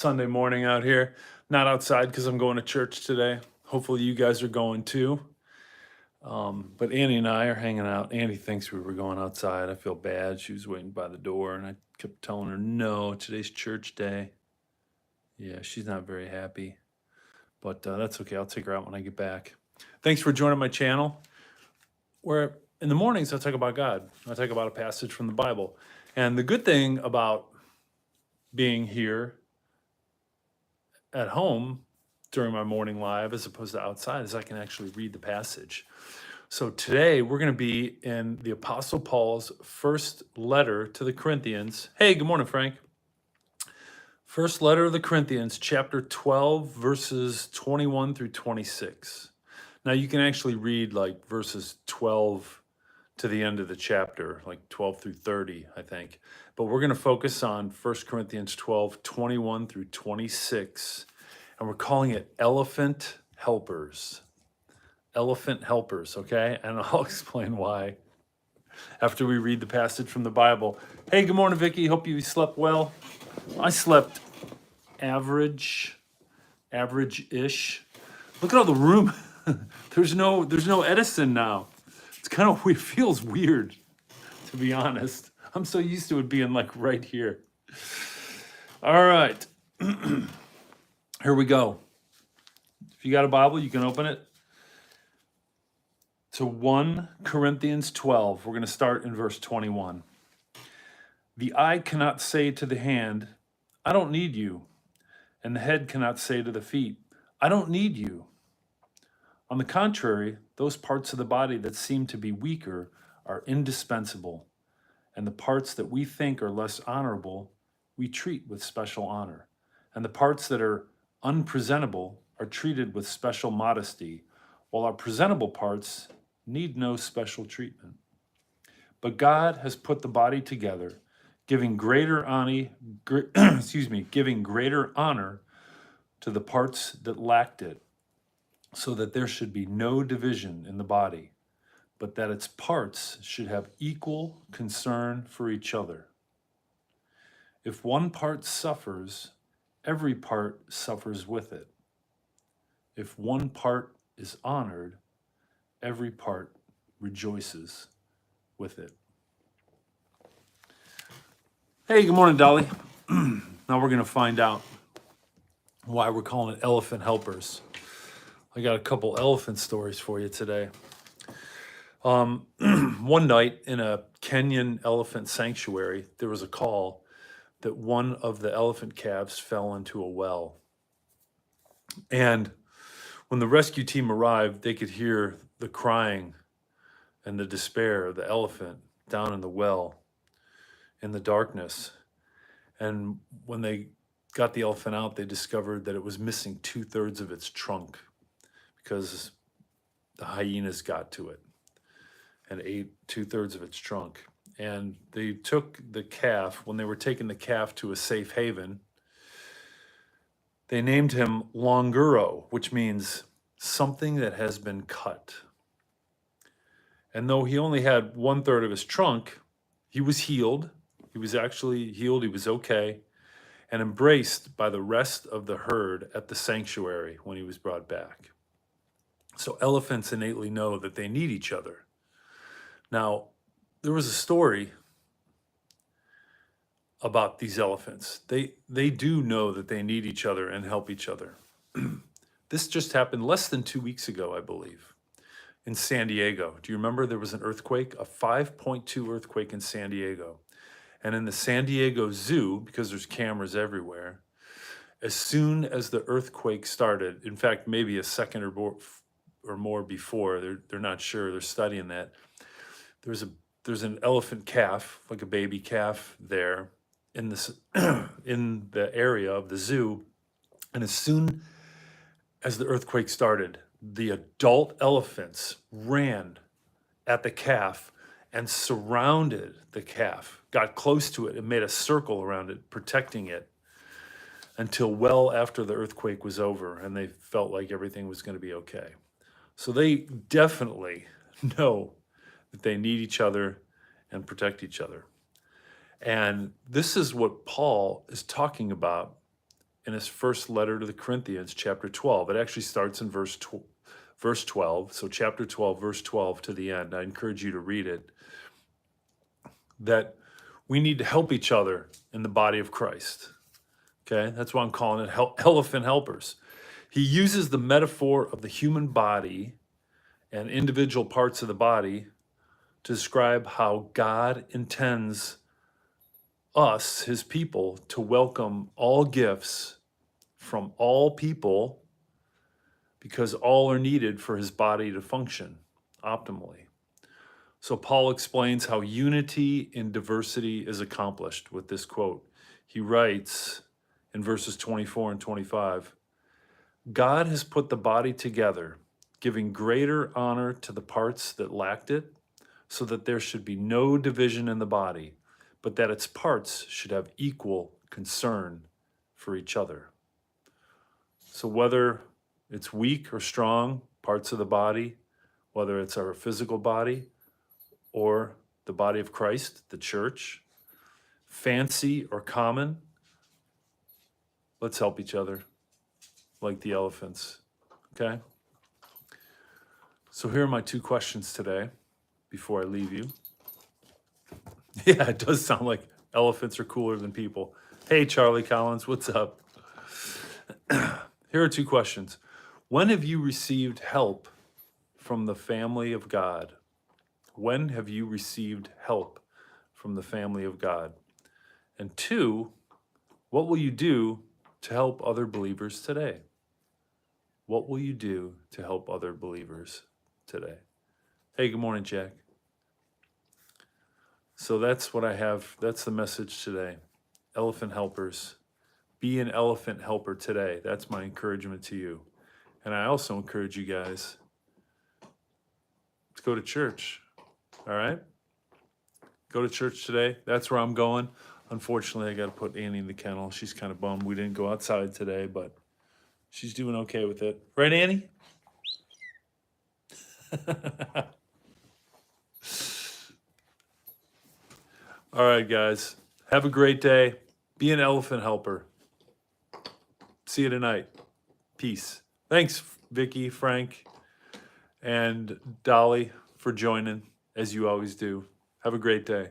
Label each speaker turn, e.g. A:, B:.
A: Sunday morning out here. Not outside because I'm going to church today. Hopefully you guys are going too. But Annie and I are hanging out. Annie thinks we were going outside. I feel bad. She was waiting by the door and I kept telling her, no, today's church day. Yeah, she's not very happy. But that's okay. I'll take her out when I get back. Thanks for joining my channel, where in the mornings I talk about God. I talk about a passage from the Bible. And the good thing about being here at home during my morning live as opposed to outside is I can actually read the passage. So today we're going to be in the Apostle Paul's first letter to the Corinthians. Hey, good morning, Frank. First letter of the Corinthians, chapter 12, verses 21 through 26. Now you can actually read like verses 12 to the end of the chapter, like 12 through 30, I think. But we're going to focus on 1 Corinthians 12, 21 through 26. And we're calling it Elephant Helpers. Elephant Helpers, okay? And I'll explain why after we read the passage from the Bible. Hey, good morning, Vicky. Hope you slept well. I slept average-ish. Look at all the room. There's no Edison now. It's kind of weird. Feels weird, to be honest. I'm so used to it being like right here. All right. Here we go. If you got a Bible, you can open it to 1 Corinthians 12. We're going to start in verse 21. The eye cannot say to the hand, I don't need you. And the head cannot say to the feet, I don't need you. On the contrary, those parts of the body that seem to be weaker are indispensable, and the parts that we think are less honorable, we treat with special honor. And the parts that are unpresentable are treated with special modesty, while our presentable parts need no special treatment. But God has put the body together, giving greater honor, giving greater honor to the parts that lacked it, so that there should be no division in the body, but that its parts should have equal concern for each other. If one part suffers, every part suffers with it. If one part is honored, every part rejoices with it. Hey, good morning, Dolly. Now we're going to find out why we're calling it Elephant Helpers. I got a couple elephant stories for you today. One night in a Kenyan elephant sanctuary, there was a call that one of the elephant calves fell into a well. And when the rescue team arrived, they could hear the crying and the despair of the elephant down in the well in the darkness. And when they got the elephant out, they discovered that it was missing 2/3 of its trunk because the hyenas got to it and ate 2/3 of its trunk. And they took the calf, when they were taking the calf to a safe haven, they named him Longuro, which means something that has been cut. And though he only had 1/3 of his trunk, he was healed. He was actually healed. He was okay, and embraced by the rest of the herd at the sanctuary when he was brought back. So elephants innately know that they need each other. Now, there was a story about these elephants. They do know that they need each other and help each other. This just happened less than 2 weeks ago, I believe, in San Diego. Do you remember there was an earthquake, a 5.2 earthquake in San Diego? And in the San Diego Zoo, because there's cameras everywhere, as soon as the earthquake started, in fact, maybe a second or more before, they're not sure, they're studying that, there's an elephant calf, like a baby calf there in this in the area of the zoo. And as soon as the earthquake started, the adult elephants ran at the calf and surrounded the calf, got close to it and made a circle around it, protecting it until well after the earthquake was over and they felt like everything was going to be okay. So they definitely know that they need each other and protect each other. And this is what Paul is talking about in his first letter to the Corinthians, chapter 12. It actually starts in verse 12. So chapter 12, verse 12 to the end. I encourage you to read it. That we need to help each other in the body of Christ. Okay, that's why I'm calling it elephant helpers. He uses the metaphor of the human body and individual parts of the body to describe how God intends us, his people, to welcome all gifts from all people because all are needed for his body to function optimally. So Paul explains how unity in diversity is accomplished with this quote. He writes in verses 24 and 25, God has put the body together, giving greater honor to the parts that lacked it, so that there should be no division in the body, but that its parts should have equal concern for each other. So whether it's weak or strong parts of the body, whether it's our physical body or the body of Christ, the church, fancy or common, let's help each other like the elephants, okay? So here are my two questions today before I leave you. Yeah, it does sound like elephants are cooler than people. Hey, Charlie Collins, what's up? Here are two questions. When have you received help from the family of God? When have you received help from the family of God? And two, what will you do to help other believers today? What will you do to help other believers today? Hey, good morning, Jack. So that's what I have. That's the message today. Elephant helpers. Be an elephant helper today. That's my encouragement to you. And I also encourage you guys to go to church. All right? Go to church today. That's where I'm going. Unfortunately, I got to put Annie in the kennel. She's kind of bummed we didn't go outside today, but she's doing okay with it. Right, Annie? All right, guys. Have a great day. Be an elephant helper. See you tonight. Peace. Thanks, Vicky, Frank, and Dolly for joining, as you always do. Have a great day.